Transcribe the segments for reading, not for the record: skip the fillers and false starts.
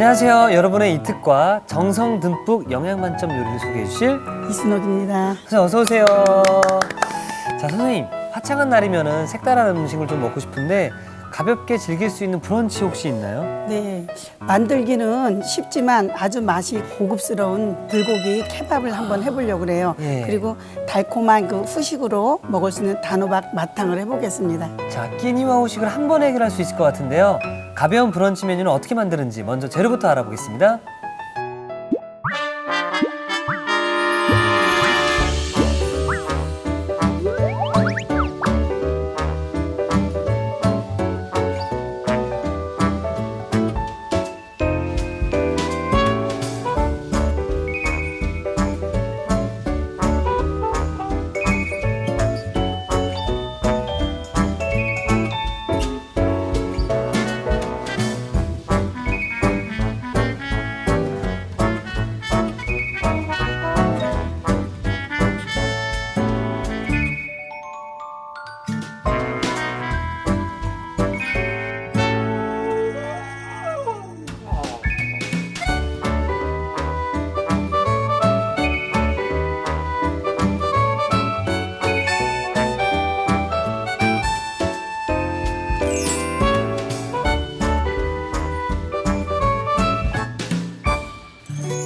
안녕하세요. 여러분의 이특과 정성 듬뿍 영양 만점 요리를 소개해 주실 이순옥입니다. 선생님 어서 오세요. 자, 선생님 화창한 날이면은 색다른 음식을 좀 먹고 싶은데 가볍게 즐길 수 있는 브런치 혹시 있나요? 네, 만들기는 쉽지만 아주 맛이 고급스러운 불고기 케밥을 한번 해보려고 그래요. 예. 그리고 달콤한 그 후식으로 먹을 수 있는 단호박 마탕을 해보겠습니다. 자, 끼니와 후식을 한 번에 해결할 수 있을 것 같은데요. 가벼운 브런치 메뉴는 어떻게 만드는지 먼저 재료부터 알아보겠습니다.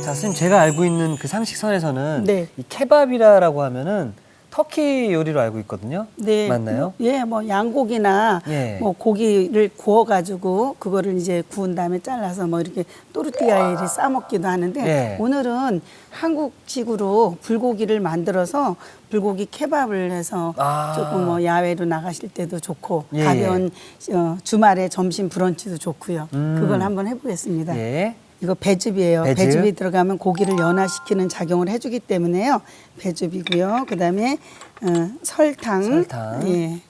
자, 선생님 제가 알고 있는 그 상식선에서는 네. 이 케밥이라고 하면은 터키 요리로 알고 있거든요. 네, 맞나요? 예, 뭐 양고기나 예. 뭐 고기를 구워가지고 그거를 이제 구운 다음에 잘라서 뭐 이렇게 또르띠아에 싸 먹기도 하는데 예. 오늘은 한국식으로 불고기를 만들어서 불고기 케밥을 해서 아. 조금 뭐 야외로 나가실 때도 좋고 예. 가벼운 주말에 점심 브런치도 좋고요. 음. 그걸 한번 해보겠습니다. 예. 이거 배즙이에요. 배즙? 배즙이 들어가면 고기를 연화시키는 작용을 해주기 때문에요. 배즙이고요. 그다음에 설탕, 설탕. 예.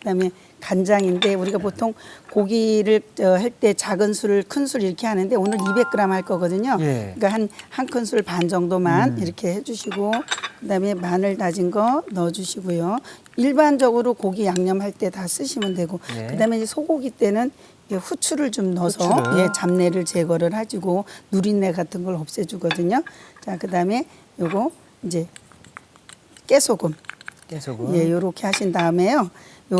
그다음에 간장인데 우리가 보통 고기를 할 때 작은 술, 큰 술 이렇게 하는데 오늘 200g 할 거거든요. 예. 그러니까 한 큰술 반 정도만 이렇게 해주시고 그다음에 마늘 다진 거 넣어주시고요. 일반적으로 고기 양념할 때 다 쓰시면 되고 예. 그다음에 이제 소고기 때는 후추를 좀 넣어서 후추를. 예, 잡내를 제거를 해주고 누린내 같은 걸 없애주거든요. 자, 그다음에 요거 이제 깨소금. 깨소금. 예, 요렇게 하신 다음에요.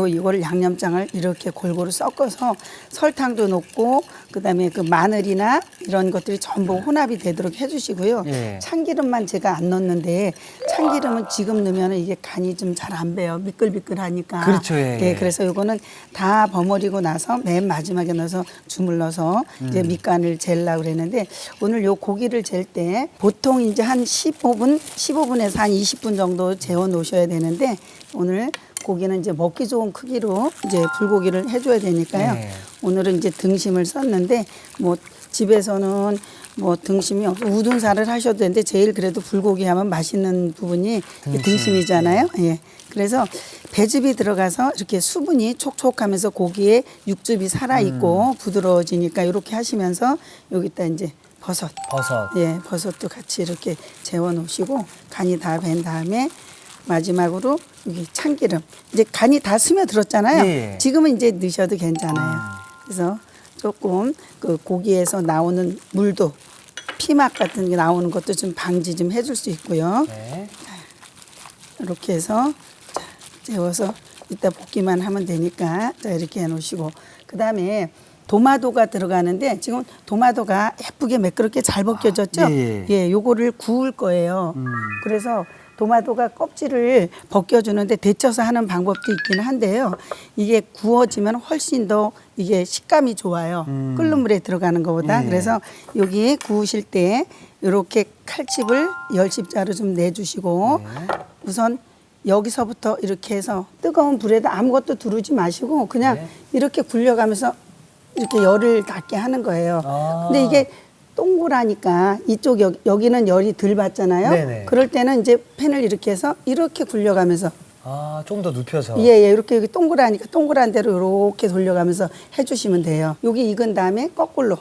이걸 양념장을 이렇게 골고루 섞어서 설탕도 넣고 그다음에 그 마늘이나 이런 것들이 전부 혼합이 되도록 해주시고요. 예. 참기름만 제가 안 넣는데 참기름은 지금 넣으면 이게 간이 좀 잘 안 배요. 미끌미끌하니까. 그렇죠, 예, 예. 그래서 요거는 다 버무리고 나서 맨 마지막에 넣어서 주물러서 이제 밑간을 재려고 그랬는데 오늘 요 고기를 잴 때 보통 이제 한 15분에서 한 20분 정도 재워 놓으셔야 되는데 오늘 고기는 이제 먹기 좋은 크기로 이제 불고기를 해줘야 되니까요. 네. 오늘은 이제 등심을 썼는데 뭐 집에서는 뭐 등심이 우둔살을 하셔도 되는데 제일 그래도 불고기 하면 맛있는 부분이 등심. 등심이잖아요. 예. 그래서 배즙이 들어가서 이렇게 수분이 촉촉하면서 고기에 육즙이 살아 있고 부드러워지니까 이렇게 하시면서 여기다 이제 버섯. 버섯. 예, 버섯도 같이 이렇게 재워 놓으시고 간이 다 밴 다음에 마지막으로 여기 참기름. 이제 간이 다 스며들었잖아요. 예. 지금은 이제 넣으셔도 괜찮아요. 그래서 조금 그 고기에서 나오는 물도 피막 같은 게 나오는 것도 좀 방지 좀 해줄 수 있고요. 네. 이렇게 해서 자, 재워서 이따 볶기만 하면 되니까 자, 이렇게 해놓으시고 그다음에 도마도가 들어가는데 지금 도마도가 예쁘게 매끄럽게 잘 벗겨졌죠? 예. 예, 요거를 구울 거예요. 그래서 도마도가 껍질을 벗겨주는데 데쳐서 하는 방법도 있기는 한데요. 이게 구워지면 훨씬 더 이게 식감이 좋아요. 끓는 물에 들어가는 것보다. 예. 그래서 여기 구우실 때 이렇게 칼집을 10집자로 좀 내주시고 우선 여기서부터 이렇게 해서 뜨거운 불에다 아무것도 두르지 마시고 그냥 네. 이렇게 굴려가면서 이렇게 열을 닿게 하는 거예요. 아. 근데 이게 동그라니까 이쪽 여기는 열이 덜 받잖아요. 네네. 그럴 때는 이제 팬을 이렇게 해서 이렇게 굴려가면서 아, 좀 더 눕혀서. 예, 이렇게 여기 동그라니까 동그란 대로 이렇게 돌려가면서 해주시면 돼요. 여기 익은 다음에 거꾸로.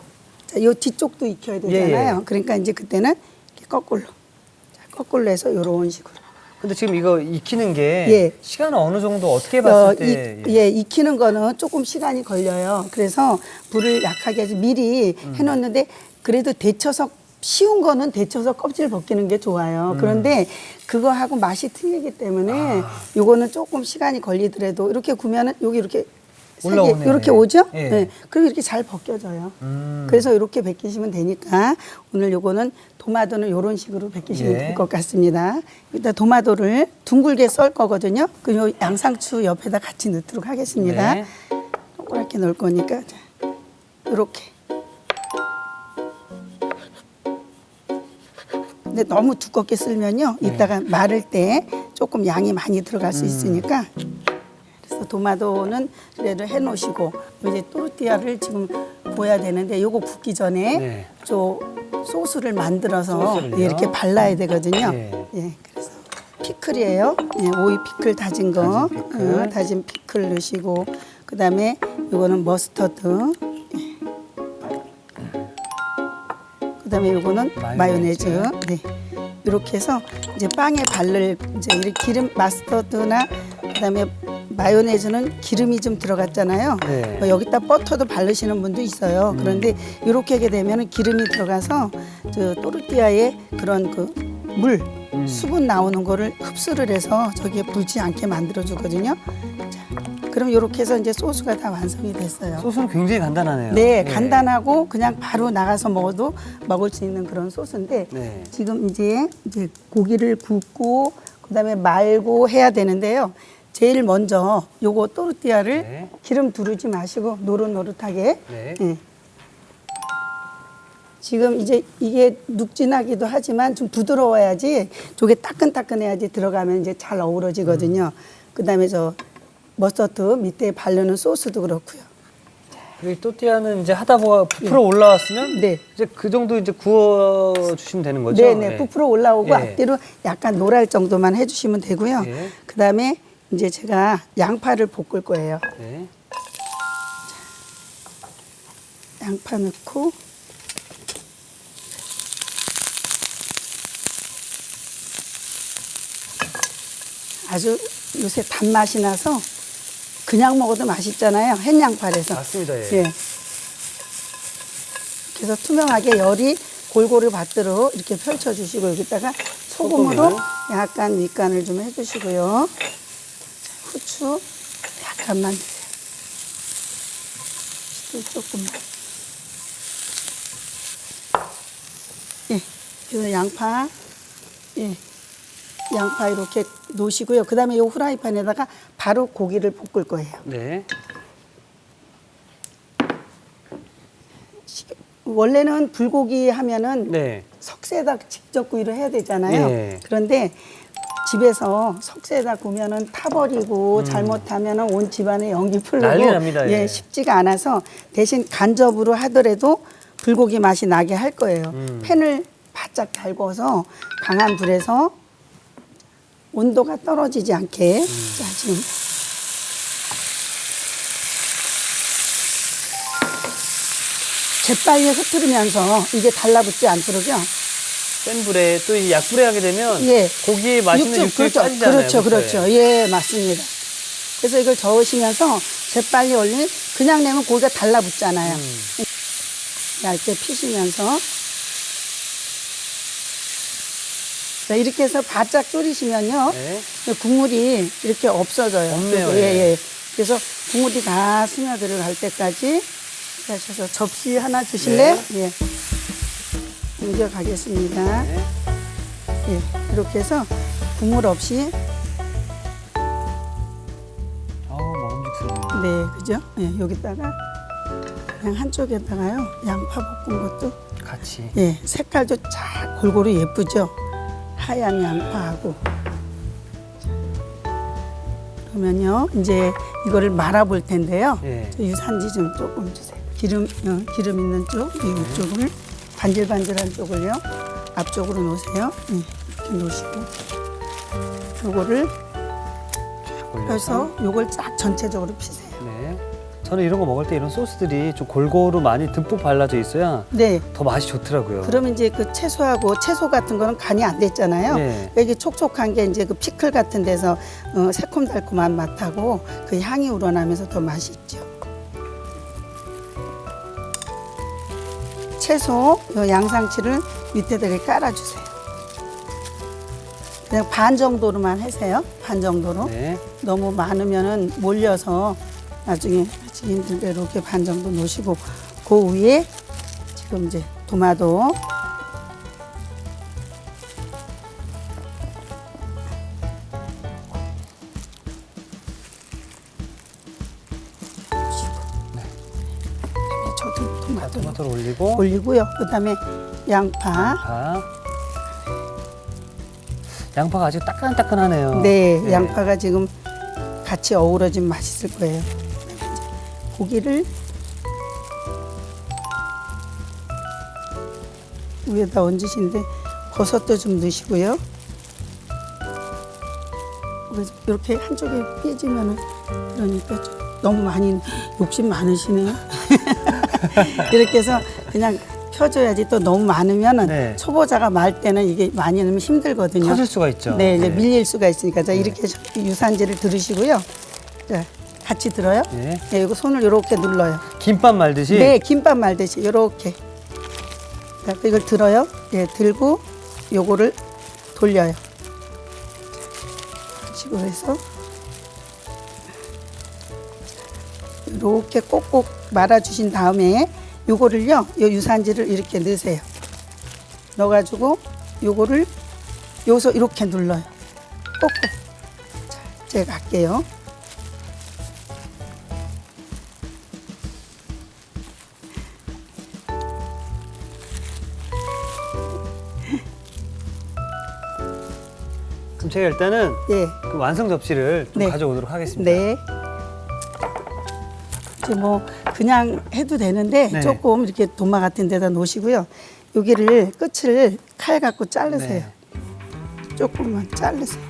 자, 요 뒤쪽도 익혀야 되잖아요. 예. 그러니까 이제 그때는 이렇게 거꾸로. 자, 거꾸로 해서 이런 식으로. 근데 지금 이거 익히는 게 예. 시간은 어느 정도 어떻게 봤을 때 익히는 거는 조금 시간이 걸려요. 그래서 불을 약하게 해서 미리 해놓는데 그래도 데쳐서 쉬운 거는 데쳐서 껍질 벗기는 게 좋아요. 그런데 그거하고 맛이 틀리기 때문에 요거는 조금 시간이 걸리더라도 이렇게 구면은 여기 이렇게 올라오네요. 이렇게 예. 오죠? 예. 네. 그리고 이렇게 잘 벗겨져요. 그래서 이렇게 벗기시면 되니까 오늘 요거는 도마도는 이런 식으로 벗기시면 예. 될 것 같습니다. 일단 도마도를 둥글게 썰 거거든요. 그리고 양상추 옆에다 같이 넣도록 하겠습니다. 네. 동그랗게 넣을 거니까 자, 이렇게. 근데 너무 두껍게 쓸면요, 이따가 마를 때 조금 양이 많이 들어갈 수 있으니까. 그래서 도마도는 그래도 해놓으시고 이제 또르띠아를 지금 구워야 되는데 요거 굽기 전에 네. 저 소스를 만들어서 소스를요? 이렇게 발라야 되거든요. 예. 예, 그래서 피클이에요. 예, 오이 피클 다진 거, 다진 피클. 다진 피클 넣으시고 그다음에 요거는 머스터드. 그다음에 요거는 마요네즈. 마요네즈. 네. 이렇게 해서 이제 빵에 바를 이제 이렇게 기름 마스터드나 그다음에 마요네즈는 기름이 좀 들어갔잖아요. 네. 뭐 여기다 버터도 바르시는 분도 있어요. 그런데 이렇게 하게 되면 기름이 들어가서 저 또르띠아의 그런 그 물, 수분 나오는 거를 흡수를 해서 저기에 불지 않게 만들어 주거든요. 자, 그럼 이렇게 해서 이제 소스가 다 완성이 됐어요. 소스는 굉장히 간단하네요. 네, 예. 간단하고 그냥 바로 나가서 먹어도 먹을 수 있는 그런 소스인데 네. 지금 이제 고기를 굽고 그다음에 말고 해야 되는데요. 제일 먼저 요거 또르띠아를 네. 기름 두르지 마시고 노릇노릇하게. 네. 예. 지금 이제 이게 눅진하기도 하지만 좀 부드러워야지 저게 따끈따끈해야지 들어가면 이제 잘 어우러지거든요. 그다음에 저 머스터드 밑에 바르는 소스도 그렇고요. 그리고 또띠아는 이제 하다 보가 부풀어 올라왔으면 네. 이제 그 정도 이제 구워 주시면 되는 거죠? 네네, 부풀어 올라오고 예. 앞뒤로 약간 노랄 정도만 해주시면 되고요. 예. 그다음에 이제 제가 양파를 볶을 거예요. 네. 양파 넣고 아주 요새 단맛이 나서 그냥 먹어도 맛있잖아요. 햇양파라서. 맞습니다. 예. 예. 그래서 투명하게 열이 골고루 받도록 이렇게 펼쳐주시고 여기다가 소금으로 소금을. 약간 밑간을 좀 해주시고요. 후추 약간만 드세요. 후추 조금만. 예. 그래서 양파, 예. 양파 이렇게 놓으시고요. 그 다음에 이 후라이팬에다가 바로 고기를 볶을 거예요. 네. 원래는 불고기 하면은 네. 석쇠에다 직접 구이를 해야 되잖아요. 예. 그런데 집에서 석쇠에다 구면은 타버리고 잘못하면은 온 집안에 연기 풀리고 난리 납니다, 예. 쉽지가 않아서 대신 간접으로 하더라도 불고기 맛이 나게 할 거예요. 팬을 바짝 달궈서 강한 불에서 온도가 떨어지지 않게 자 지금 재빨리 흐트르면서 이게 달라붙지 않도록요. 센 불에 또 이 약불에 하게 되면 예. 고기에 맛있는 육즙이 그렇죠. 빠지잖아요. 그렇죠. 그렇죠. 예, 맞습니다. 그래서 이걸 저으시면서 재빨리 올리면 그냥 내면 고기가 달라붙잖아요. 얇게 피시면서 자, 이렇게 해서 바짝 졸이시면요. 네. 국물이 이렇게 없어져요. 없네요, 예, 예. 예. 그래서 국물이 다 스며들어갈 때까지 하셔서 접시 하나 주실래요? 예. 옮겨 가겠습니다. 네. 예. 이렇게 해서 국물 없이 먹음직스럽네요. 네, 그죠? 예, 여기다가 그냥 한쪽에다가요. 양파 볶은 것도 같이. 예, 색깔도 잘 골고루 예쁘죠? 하얀 양파하고. 그러면요, 이제 이거를 말아볼 텐데요. 예. 저 유산지 좀 조금 주세요. 기름 있는 쪽, 이쪽을 반질반질한 쪽을요. 앞쪽으로 놓으세요. 예, 이렇게 놓으시고. 요거를 올려서. 펴서 요걸 쫙 전체적으로 피세요. 네. 저는 이런 거 먹을 때 이런 소스들이 좀 골고루 많이 듬뿍 발라져 있어야 네. 더 맛이 좋더라고요. 그러면 이제 그 채소하고 채소 같은 거는 간이 안 됐잖아요. 네. 이게 촉촉한 게 이제 그 피클 같은 데서 새콤달콤한 맛하고 그 향이 우러나면서 더 맛있죠. 채소 요 양상추를 밑에다 이렇게 깔아주세요. 그냥 반 정도로만 하세요. 반 정도로. 네. 너무 많으면은 몰려서 나중에 하기 힘들게 이렇게 반 정도 놓으시고 그 위에 지금 이제 도마도 저도 토마토 토마토를 올리고 올리고요. 그다음에 양파. 양파가 아주 따끈따끈하네요. 네, 양파가 지금 같이 어우러지면 맛있을 거예요. 고기를 위에다 얹으시는데 버섯도 좀 넣으시고요. 그래서 이렇게 한쪽에 깨지면은 그러니까 좀 너무 많이 욕심 많으시네요. 이렇게 해서 그냥 펴줘야지 또 너무 많으면은 네. 초보자가 말 때는 이게 많이 넣으면 힘들거든요. 터질 수가 있죠. 네, 이제 밀릴 수가 있으니까 자 이렇게 유산지를 들으시고요. 자 같이 들어요. 네. 네, 이거 손을 이렇게 눌러요. 김밥 말듯이. 네, 김밥 말듯이 이렇게. 자, 이걸 들어요. 네, 들고 요거를 돌려요. 식으로 해서 이렇게 꼭꼭 말아주신 다음에 요거를요, 요 유산지를 이렇게 넣으세요. 넣어가지고 요거를 여기서 이렇게 눌러요. 꼭꼭. 자, 제가 갈게요. 그럼 제가 일단은 예. 그 완성 접시를 좀 네. 가져오도록 하겠습니다. 네. 이제 뭐 그냥 해도 되는데 네. 조금 이렇게 도마 같은 데다 놓으시고요. 여기를 끝을 칼 갖고 자르세요. 네. 조금만 자르세요.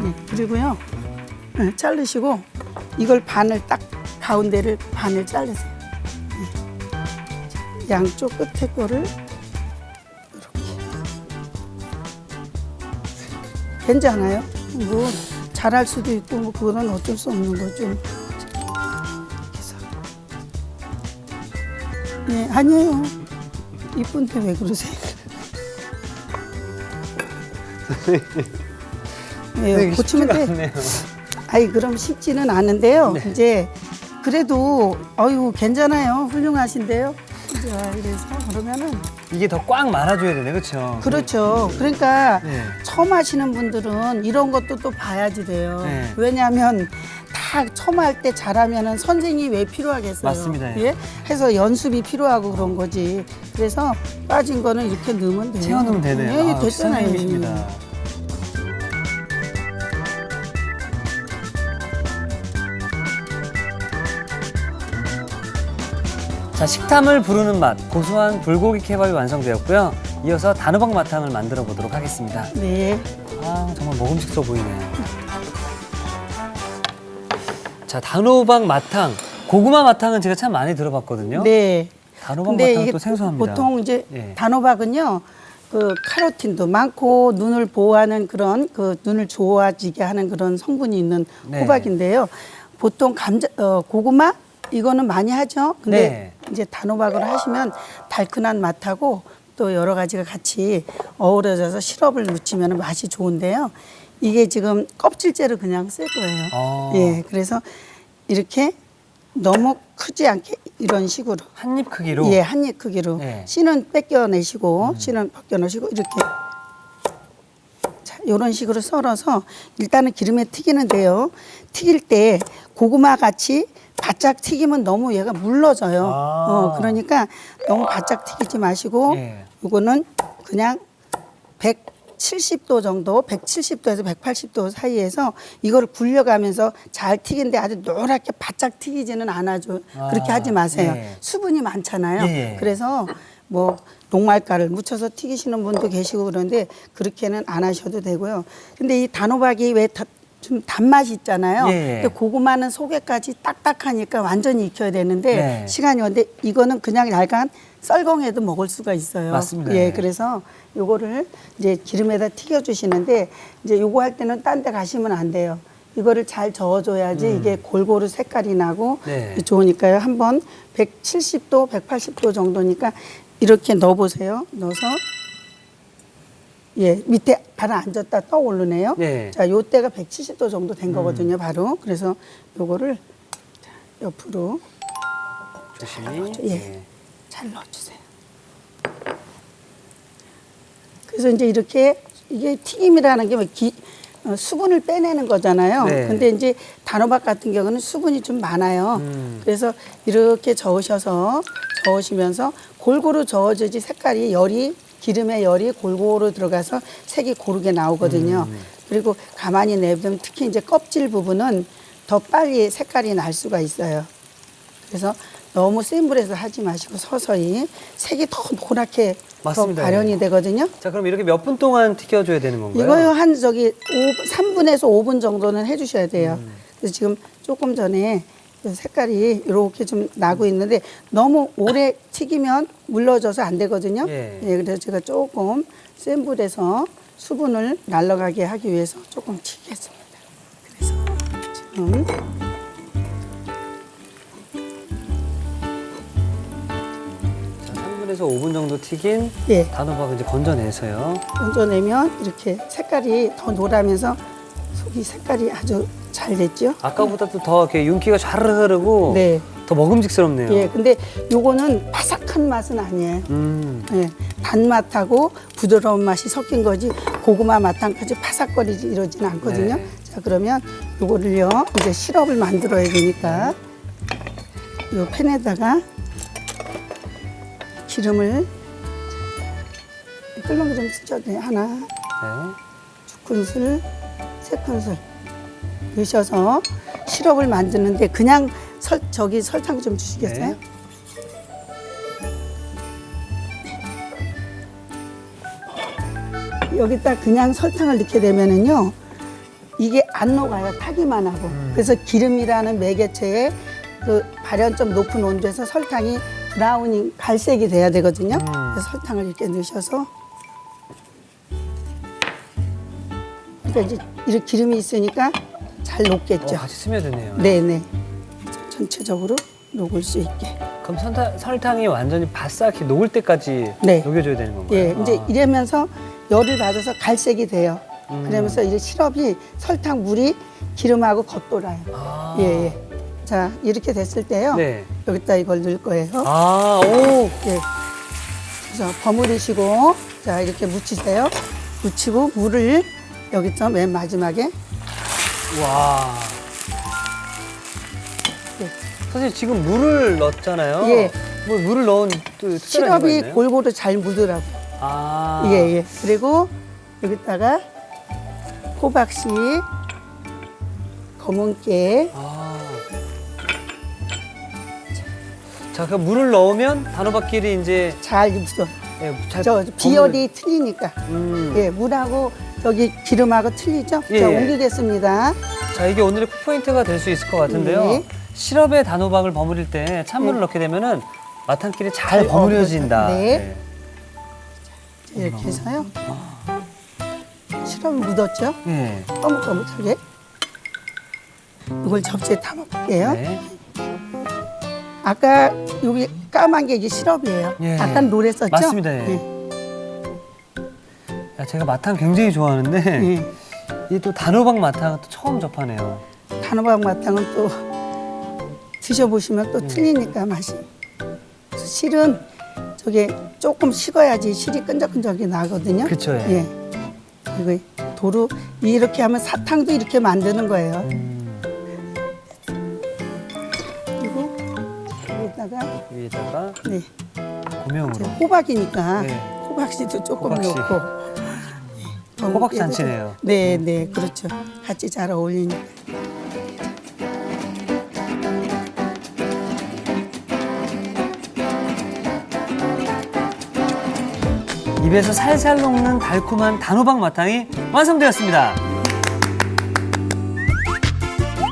네, 그리고요. 네, 자르시고 이걸 반을 딱 가운데를 반을 자르세요. 네. 양쪽 끝에 거를 이렇게. 괜찮아요? 뭐 잘할 수도 있고 뭐 그거는 어쩔 수 없는 거죠. 이렇게 해서. 네, 아니에요. 이쁜데 왜 그러세요? 네, 고치면 돼. 않네요. 아이 그럼 쉽지는 않은데요. 네. 이제 그래도 어유 괜찮아요. 훌륭하신데요. 자, 그래서 그러면은 이게 더 꽉 말아줘야 되네, 그렇죠? 그렇죠. 그러니까 네. 처음 하시는 분들은 이런 것도 또 봐야지 돼요. 네. 왜냐하면 다 처음 할 때 잘하면은 선생님이 왜 필요하겠어요? 맞습니다. 예? 해서 연습이 필요하고 그런 거지. 그래서 빠진 거는 이렇게 넣으면 돼요. 채워넣으면 되네요. 예, 아, 됐잖아요. 선생님이십니다. 자, 식탐을 부르는 맛, 고소한 불고기 케밥이 완성되었고요. 이어서 단호박 마탕을 만들어 보도록 하겠습니다. 네. 아, 정말 먹음직스러워 보이네요. 자, 단호박 마탕. 고구마 마탕은 제가 참 많이 들어봤거든요. 네. 단호박 근데 마탕은 이게 또 생소합니다. 보통 이제 예. 단호박은요, 그 카로틴도 많고 눈을 보호하는 그런 그 눈을 좋아지게 하는 그런 성분이 있는 네. 호박인데요. 보통 고구마 이거는 많이 하죠. 근데 네. 이제 단호박을 하시면 달큰한 맛하고 또 여러 가지가 같이 어우러져서 시럽을 묻히면 맛이 좋은데요. 이게 지금 껍질째로 그냥 쓸 거예요. 아. 예, 그래서 이렇게 너무 크지 않게 이런 식으로. 한 입 크기로. 예, 한 입 크기로. 네. 씨는 뺏겨내시고, 씨는 벗겨내시고, 이렇게. 자, 이런 식으로 썰어서 일단은 기름에 튀기는데요. 튀길 때 고구마 같이 바짝 튀기면 너무 얘가 물러져요. 아. 그러니까 너무 바짝 튀기지 마시고, 예. 요거는 그냥 170도 정도, 170도에서 180도 사이에서 이거를 굴려가면서 잘 튀긴데 아주 노랗게 바짝 튀기지는 않아줘. 그렇게 아, 하지 마세요. 예. 수분이 많잖아요. 예. 그래서 뭐 녹말가를 묻혀서 튀기시는 분도 계시고 그런데 그렇게는 안 하셔도 되고요. 근데 이 단호박이 왜 좀 단맛이 있잖아요. 예. 근데 고구마는 속에까지 딱딱하니까 완전히 익혀야 되는데 네. 시간이 오는데 이거는 그냥 약간 썰렁해도 먹을 수가 있어요. 맞습니다. 예, 그래서 요거를 이제 기름에다 튀겨 주시는데 이제 요거 할 때는 딴 데 가시면 안 돼요. 이거를 잘 저어줘야지 이게 골고루 색깔이 나고 네. 좋으니까요. 한번 170도, 180도 정도니까 이렇게 넣어보세요. 넣어서 예, 밑에 바로 앉았다 떠 오르네요. 네. 자, 요때가 170도 정도 된 거거든요, 바로. 그래서 요거를 자, 옆으로 조심히. 예. 네. 잘 넣어주세요. 그래서 이제 이렇게 이게 튀김이라는 게 뭐 수분을 빼내는 거잖아요. 네. 근데 이제 단호박 같은 경우는 수분이 좀 많아요. 그래서 이렇게 저으시면서 골고루 저어줘야지 색깔이 기름의 열이 골고루 들어가서 색이 고르게 나오거든요. 그리고 가만히 내두면 특히 이제 껍질 부분은 더 빨리 색깔이 날 수가 있어요. 그래서 너무 센 불에서 하지 마시고 서서히 색이 더 노랗게 더 맞습니다. 발현이 되거든요. 자, 그럼 이렇게 몇 분 동안 튀겨줘야 되는 건가요? 이거요 한 3분에서 5분 정도는 해주셔야 돼요. 그래서 지금 조금 전에 색깔이 이렇게 좀 나고 있는데 너무 오래 튀기면 물러져서 안 되거든요. 예. 예, 그래서 제가 조금 센 불에서 수분을 날아가게 하기 위해서 조금 튀겠습니다. 그래서 지금 자, 3분에서 5분 정도 튀긴 예. 단호박을 이제 건져내서요. 얹어내면 이렇게 색깔이 더 노라면서 속이 색깔이 아주 잘 됐죠. 아까보다도 더 이렇게 윤기가 잘 흐르고 네. 더 먹음직스럽네요. 예, 근데 요거는 바삭한 맛은 아니에요. 예, 단맛하고 부드러운 맛이 섞인 거지 고구마 맛한까지 바삭거리지 이러진 않거든요. 네. 자, 그러면 요거를요 이제 시럽을 만들어야 되니까 요 팬에다가 기름을 끓는 거좀 스쳐도 하나, 네. 2큰술, 3큰술 넣으셔서 시럽을 만드는데 그냥 설탕 좀 주시겠어요? 네. 여기다 그냥 설탕을 넣게 되면은요 이게 안 녹아요. 타기만 하고. 그래서 기름이라는 매개체에 그 발연점 높은 온도에서 설탕이 브라운이 갈색이 돼야 되거든요. 그래서 설탕을 이렇게 넣으셔서 그러니까 이제 이렇게 기름이 있으니까 잘 녹겠죠. 같이 스며드네요. 네네. 전체적으로 녹을 수 있게. 그럼 설탕이 완전히 바싹히 녹을 때까지 네. 녹여줘야 되는 건가요? 예, 이제 이러면서 열을 받아서 갈색이 돼요. 그러면서 이제 시럽이 설탕 물이 기름하고 겉돌아요. 아. 예, 예. 자, 이렇게 됐을 때요. 네. 여기다 이걸 넣을 거예요. 아, 오. 예. 그래서 버무리시고, 자, 이렇게 묻히세요. 묻히고 물을 여기서 맨 마지막에. 와. 예. 선생님 지금 물을 넣었잖아요. 예. 뭐 물을 넣은 또 특별한 이유가 시럽이 있나요? 골고루 잘 묻으라고. 아. 예, 예. 그리고 여기다가 호박씨, 검은 깨, 아. 자, 그 물을 넣으면 단호박끼리 이제 잘 묻어. 예, 잘 저 비열이 틀리니까. 음. 예, 물하고 저기 기름하고 틀리죠? 예, 자, 예. 옮기겠습니다. 자, 이게 오늘의 포인트가 될 수 있을 것 같은데요. 네. 시럽에 단호박을 버무릴 때 찬물을 네. 넣게 되면은 맛한끼리 잘 잘 버무려진다. 네. 이렇게 해서요. 시럽을 묻었죠? 네. 거뭇거뭇하게. 이걸 접시에 담아볼게요. 네. 아까 여기 까만 게 이게 시럽이에요. 예. 아까 노랬었죠? 맞습니다, 예. 야, 제가 마탕 굉장히 좋아하는데 예. 이 또 단호박 마탕은 또 처음 접하네요. 단호박 마탕은 또 드셔보시면 또 틀리니까 맛이. 그래서 실은 저게 조금 식어야지 실이 끈적끈적이 나거든요. 그쵸, 예. 이거 도루 이렇게 하면 사탕도 이렇게 만드는 거예요. 그리고 여기다가 위에다가 네, 이제 고명으로. 호박이니까 네. 호박씨도 조금 호박씨. 넣고. 호박 잔치네요. 네, 네, 그렇죠. 같이 잘 어울리니까. 입에서 살살 녹는 달콤한 단호박 마탕이 완성되었습니다.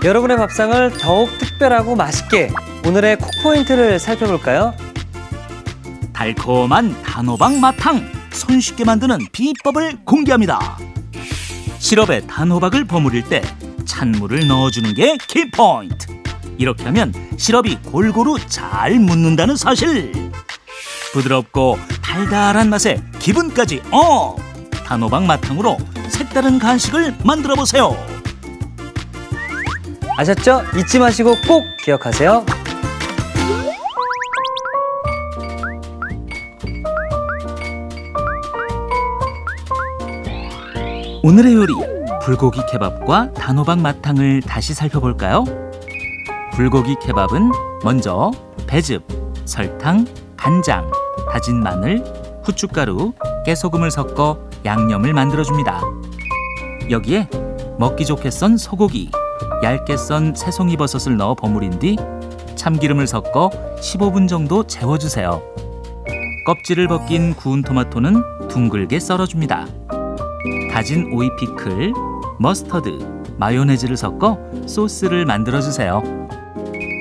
여러분의 밥상을 더욱 특별하고 맛있게 오늘의 쿡포인트를 살펴볼까요? 달콤한 단호박 마탕 손쉽게 만드는 비법을 공개합니다. 시럽에 단호박을 버무릴 때 찬물을 넣어주는 게 키포인트. 이렇게 하면 시럽이 골고루 잘 묻는다는 사실. 부드럽고 달달한 맛에 기분까지 업! 단호박 마탕으로 색다른 간식을 만들어 보세요. 아셨죠? 잊지 마시고 꼭 기억하세요. 오늘의 요리 불고기 케밥과 단호박 마탕을 다시 살펴볼까요? 불고기 케밥은 먼저 배즙, 설탕, 간장, 다진 마늘, 후춧가루, 깨소금을 섞어 양념을 만들어줍니다. 여기에 먹기 좋게 썬 소고기, 얇게 썬 새송이버섯을 넣어 버무린 뒤 참기름을 섞어 15분 정도 재워주세요. 껍질을 벗긴 구운 토마토는 둥글게 썰어줍니다. 다진 오이 피클, 머스터드, 마요네즈를 섞어 소스를 만들어주세요.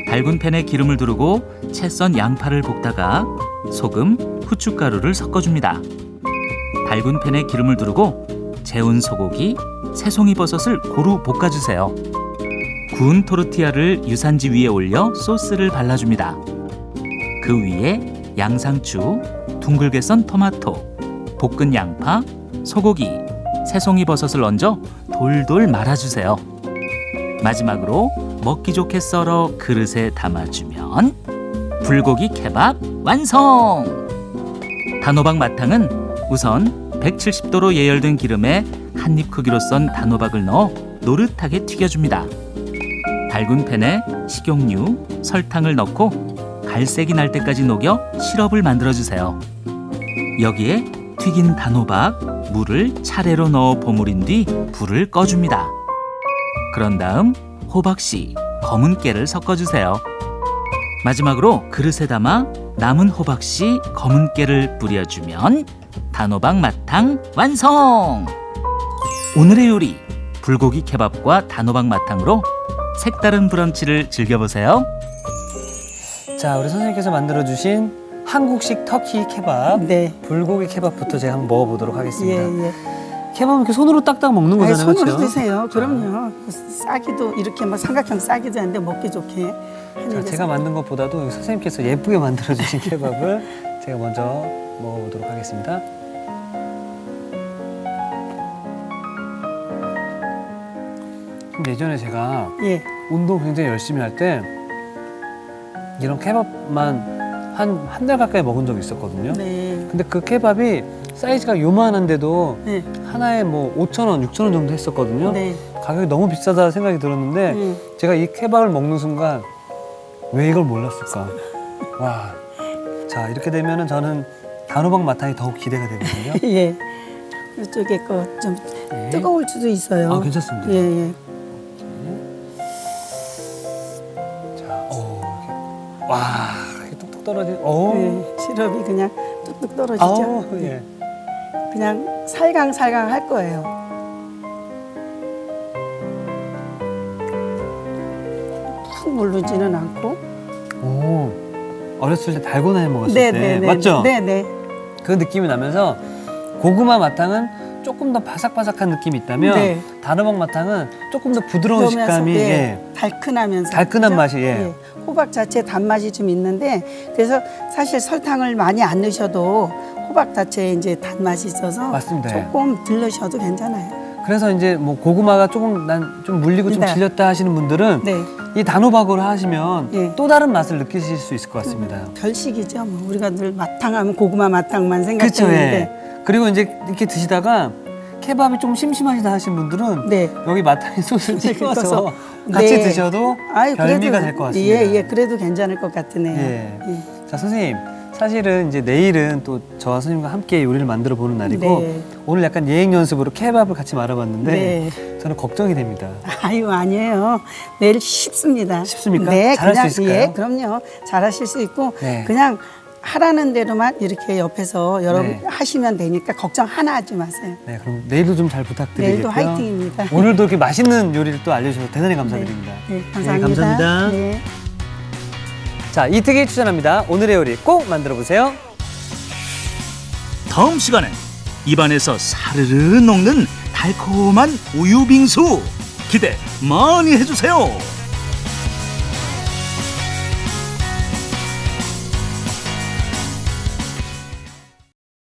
달군 팬에 기름을 두르고 채 썬 양파를 볶다가 소금, 후춧가루를 섞어줍니다. 달군 팬에 기름을 두르고 재운 소고기, 새송이버섯을 고루 볶아주세요. 구운 토르티아를 유산지 위에 올려 소스를 발라줍니다. 그 위에 양상추, 둥글게 썬 토마토, 볶은 양파, 소고기, 새송이버섯을 얹어 돌돌 말아주세요. 마지막으로 먹기 좋게 썰어 그릇에 담아주면 불고기 케밥 완성! 단호박 마탕은 우선 170도로 예열된 기름에 한입 크기로 썬 단호박을 넣어 노릇하게 튀겨줍니다. 달군 팬에 식용유, 설탕을 넣고 갈색이 날 때까지 녹여 시럽을 만들어주세요. 여기에 튀긴 단호박, 물을 차례로 넣어 버무린 뒤 불을 꺼줍니다. 그런 다음 호박씨, 검은 깨를 섞어주세요. 마지막으로 그릇에 담아 남은 호박씨, 검은 깨를 뿌려주면 단호박 마탕 완성! 오늘의 요리 불고기 케밥과 단호박 마탕으로 색다른 브런치를 즐겨보세요. 자, 우리 선생님께서 만들어주신 한국식 터키 케밥, 네. 불고기 케밥부터 제가 한번 먹어보도록 하겠습니다. 예, 예. 케밥은 이렇게 손으로 딱딱 먹는 아니, 거잖아요, 손으로 그렇죠? 드세요. 그럼요. 싸기도 이렇게 막 삼각형 싸기도 하는데 먹기 좋게. 자, 제가 만든 것보다도 선생님께서 예쁘게 만들어주신 케밥을 제가 먼저 먹어보도록 하겠습니다. 예전에 제가 예. 운동 굉장히 열심히 할 때 이런 케밥만 한 달 가까이 먹은 적이 있었거든요. 네. 근데 그 케밥이 사이즈가 요만한데도 네. 하나에 뭐 5,000원, 6,000원 정도 했었거든요. 네. 가격이 너무 비싸다 생각이 들었는데 제가 이 케밥을 먹는 순간 왜 이걸 몰랐을까? 와, 자 이렇게 되면은 저는 단호박 마탕이 더욱 기대가 되거든요. 예. 이쪽에 거 좀 네. 뜨거울 수도 있어요. 아, 괜찮습니다. 예, 예. 자, 이렇게. 와, 이렇게 뚝뚝 떨어지는. 오, 예. 시럽이 그냥 뚝뚝 떨어지죠. 아우, 예. 그냥 살강살강 할 거예요. 푹 물르지는 않고. 오, 어렸을 때 달고나 해 먹었을 네, 때 네, 네. 맞죠? 네, 네. 그 느낌이 나면서 고구마 마탕은 조금 더 바삭바삭한 느낌이 있다면 네. 단호박 마탕은 조금 더 부드러운 그러면서, 식감이 예, 예. 달큰하면서 달큰한 그죠? 맛이, 예. 호박 자체 단맛이 좀 있는데 그래서 사실 설탕을 많이 안 넣으셔도 호박 자체에 이제 단맛이 있어서 맞습니다. 조금 덜 넣으셔도 괜찮아요. 그래서 이제 뭐 고구마가 조금 난 좀 물리고 좀 네. 질렸다 하시는 분들은 네. 이 단호박으로 하시면 예. 또 다른 맛을 느끼실 수 있을 것 같습니다. 별식이죠. 뭐 우리가 늘 마탕하면 고구마 마탕만 그렇죠. 생각했는데 예. 그리고 이제 이렇게 드시다가 케밥이 좀 심심하시다 하시는 분들은 네. 여기 마탕에 소스를 찍어서 찍어서. 같이 네. 드셔도 아유, 별미가 될 것 같습니다. 예, 예, 그래도 괜찮을 것 같으네요. 예. 예. 자, 선생님. 사실은 이제 내일은 또 저와 선생님과 함께 요리를 만들어 보는 날이고 네. 오늘 약간 예행 연습으로 케밥을 같이 말아봤는데 네. 저는 걱정이 됩니다. 아유, 아니에요. 내일 쉽습니다. 쉽습니까? 네, 잘할 그냥, 수 있을까요? 예, 그럼요. 잘하실 수 있고 네. 그냥 하라는 대로만 이렇게 옆에서 여러분 네. 하시면 되니까 걱정 하나 하지 마세요. 네, 그럼 내일도 좀 잘 부탁드리겠고요. 내일도 화이팅입니다. 오늘도 이렇게 맛있는 요리를 또 알려주셔서 대단히 감사드립니다. 네, 감사합니다. 감사합니다. 네. 자, 이특이 추천합니다. 오늘의 요리 꼭 만들어 보세요. 다음 시간엔 입안에서 사르르 녹는 달콤한 우유 빙수 기대 많이 해주세요.